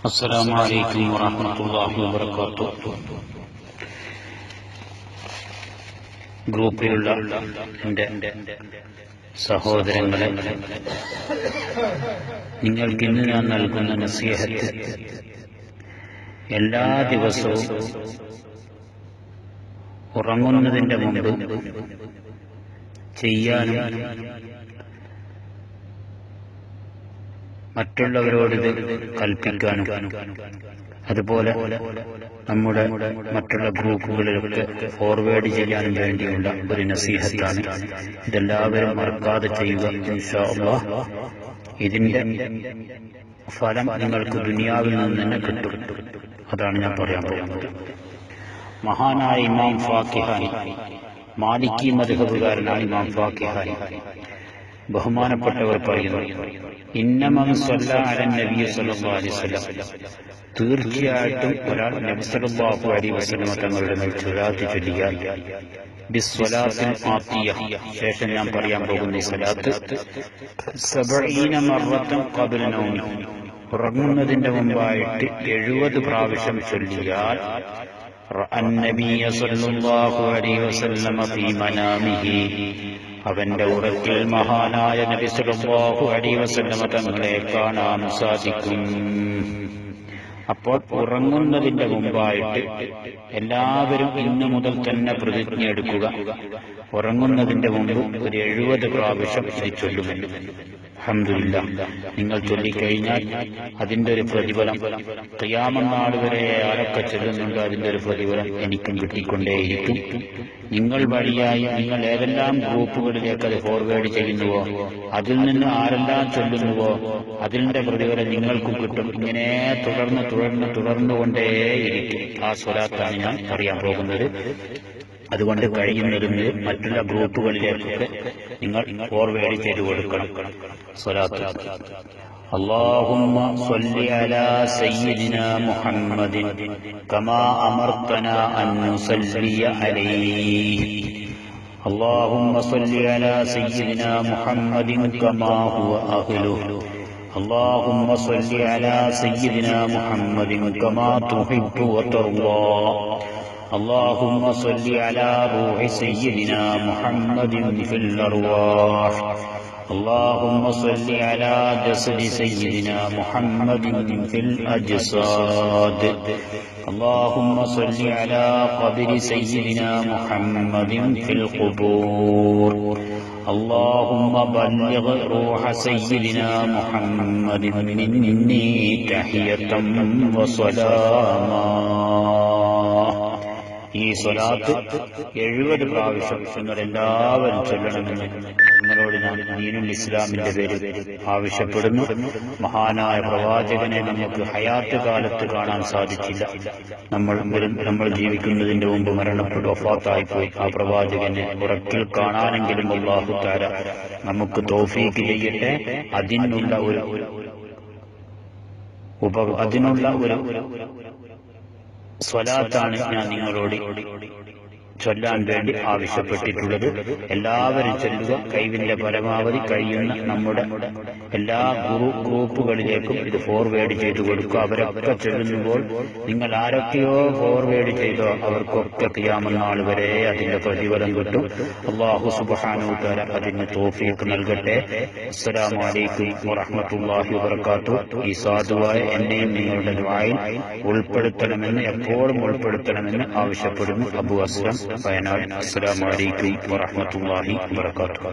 അസ്സലാമു അലൈക്കും വറഹ്മത്തുള്ളാഹി വബറകാതുഹു. ഗ്രൂപ്പിലുള്ള എൻ്റെ സഹോദരങ്ങളെ, നിങ്ങൾക്കിന്ന് ഞാൻ നൽകുന്ന നസീഹത്ത് എല്ലാ ദിവസവും ഉറങ്ങുന്നതിൻ്റെ മുമ്പ് ചെയ്യാനും മറ്റുള്ളവരോട് കൽപ്പിക്കാനും അതുപോലെ നമ്മുടെ മറ്റുള്ള ഗ്രൂപ്പുകളിലൊക്കെ ഫോർവേഡ് ചെയ്യാനും വേണ്ടിയുള്ള ഒരു നസീഹത്താണ്. ഇതെല്ലാവരും മറക്കാതെ ചെയ്യുക. ഇൻഷാ അല്ലാഹ് ഇതിന്റെ ഫലം നിങ്ങൾക്ക് ദുനിയാവിൽ നിന്ന് തന്നെ കിട്ടും. അതാണ് ഞാൻ പറയാൻ പോകുന്നത്. മഹാനായ ഇമാം ഫാക്കിഹാനി, മാലിക്കി മദ്ഹബുകാരനായ ഇമാം ഫാക്കിഹാനി ബഹുമാനപ്പെട്ടവർ പറയുന്നു, ഇന്നമൻ സ്വല്ല അലൻ നബി സല്ലല്ലാഹു അലൈഹി വസല്ലം, തീർച്ചയായിട്ടും ഒരാൾ നബി സല്ലല്ലാഹു അലൈഹി വസല്ലം തങ്ങളുടെ മേൽ സ്വലാത്ത് ചൊല്ലിയാൽ ബിസ്വലാത്തിൽ ആത്തിയ, ശേഷം ഞാൻ പറയാൻ പോകുന്ന ഈ സ്വലാത്ത് 70 മർറത്തൻ ഖബ്ല നൗമി, ഉറങ്ങുന്നതിന്റെ മുമ്പായിട്ട് 70 പ്രാവശ്യം ചൊല്ലിയാൽ അന്നബിയ സല്ലല്ലാഹു അലൈഹി വസല്ലം ഫീ മനാമിഹി, അവന്റെ ഉറക്കിൽ മഹാനായ നബി സല്ലല്ലാഹു അലൈഹി വസല്ലം തങ്ങളെ കാണാൻ സാധിക്കും. അപ്പോൾ ഉറങ്ങുന്നതിന്റെ മുമ്പായിട്ട് എല്ലാവരും ഇന്നു മുതൽ തന്നെ പ്രതിജ്ഞ എടുക്കുക, ഉറങ്ങുന്നതിന്റെ മുമ്പ് ഒരു 70 പ്രാവശ്യം ഇത് ചൊല്ലുമെന്ന്. അൽഹംദുലില്ലാഹ്, നിങ്ങൾ ചൊല്ലിക്കഴിഞ്ഞാൽ അതിന്റെ ഒരു പ്രതിഫലം ഖിയാമത്ത് നാൾ വരെ ആരൊക്കെ ചൊല്ലുന്നുണ്ടോ അതിന്റെ ഒരു പ്രതിഫലം എനിക്കും കിട്ടിക്കൊണ്ടേയിരിക്കും. നിങ്ങൾ വഴിയായി നിങ്ങൾ ഏതെല്ലാം ഗ്രൂപ്പുകളിലേക്ക് അത് ഫോർവേഡ് ചെയ്യുന്നുവോ, അതിൽ നിന്ന് ആരെല്ലാം ചൊല്ലുന്നുവോ അതിന്റെ പ്രതിഫലം നിങ്ങൾക്കും കിട്ടും. ഇങ്ങനെ തുടർന്നുകൊണ്ടേയിരിക്കും. ആ സ്വലാത്താണ് ഞാൻ പറയാൻ പോകുന്നത്. അതുകൊണ്ട് കഴിയുന്നതും മറ്റുള്ള ഗ്രൂപ്പുകളിലേക്കൊക്കെ നിങ്ങൾ ഫോർവേഡ് ചെയ്തു കൊടുക്കണം. സ്വലാത്ത് اللهم صل على سيدنا محمد كما أمرتنا أن نصلي عليه. اللهم صل على سيدنا محمد كما هو أهله. اللهم صل على سيدنا محمد كما تحب وترضى. اللهم صل على روح سيدنا محمد في الأرواح. اللهم صل على جسد سيدنا محمد في الأجساد. اللهم صل على قبر سيدنا محمد في القبور. اللهم بلغ روح سيدنا محمد مني تحية وسلاما. ഈ സ്വലാത്ത് 70 പ്രാവശ്യം നിങ്ങളെല്ലാവരും ചൊല്ലണമെന്ന് നിങ്ങളോട് ഞാൻ ദീനുൽ ഇസ്ലാമിന്റെ പേരിൽ ആവശ്യപ്പെടുന്നു. മഹാനായ പ്രവാചകനെ നമുക്ക് ഹയാത്ത് കാലത്ത് കാണാൻ സാധിച്ചില്ല. നമ്മൾ ജീവിക്കുന്നതിന്റെ മുമ്പ് വഫാത്തായിപ്പോയി. ആ പ്രവാചകനെ ഉറക്കിൽ കാണാനെങ്കിലും അല്ലാഹു തആല നമുക്ക് തൗഫീഖ് ചെയ്യട്ടെ. അതിനുള്ള ഒരു സ്വലാത്താണ് ഞാൻ നിങ്ങളോട് ചൊല്ലാൻ വേണ്ടി ആവശ്യപ്പെട്ടിട്ടുള്ളത്. എല്ലാവരും ചൊല്ലുക. കഴിവിന്റെ പരമാവധി കഴിയുന്ന നമ്മുടെ എല്ലാ ഗ്രൂപ്പുകളിലേക്കും ഇത് ഫോർവേഡ് ചെയ്തു കൊടുക്കുക. അവരൊക്കെ ചൊല്ലുമ്പോൾ നിങ്ങൾ ആരൊക്കെയോ ഫോർവേഡ് ചെയ്തോ അവർക്കൊക്കെ ഖിയാമത്ത് നാൾ വരെ അതിന്റെ പ്രതിഫലം കിട്ടും. അല്ലാഹു സുബ്ഹാനഹു വ തആല അതിന് തൗഫീഖ് നൽകട്ടെ. അസ്സലാമു അലൈക്കും വറഹ്മത്തുള്ളാഹി വബറകാതുഹു. ഈ സാധുവായ എന്നെയും നിങ്ങളുടെ ദുആയിൽ ഉൾപ്പെടുത്തണമെന്ന്, എപ്പോഴും ഉൾപ്പെടുത്തണമെന്ന് ആവശ്യപ്പെടുന്നു. അബു അസ്ലം, വയനാട്. അസ്സലാമു അലൈക്കും വറഹ്മത്തുള്ളാഹി വബറകാതുഹു.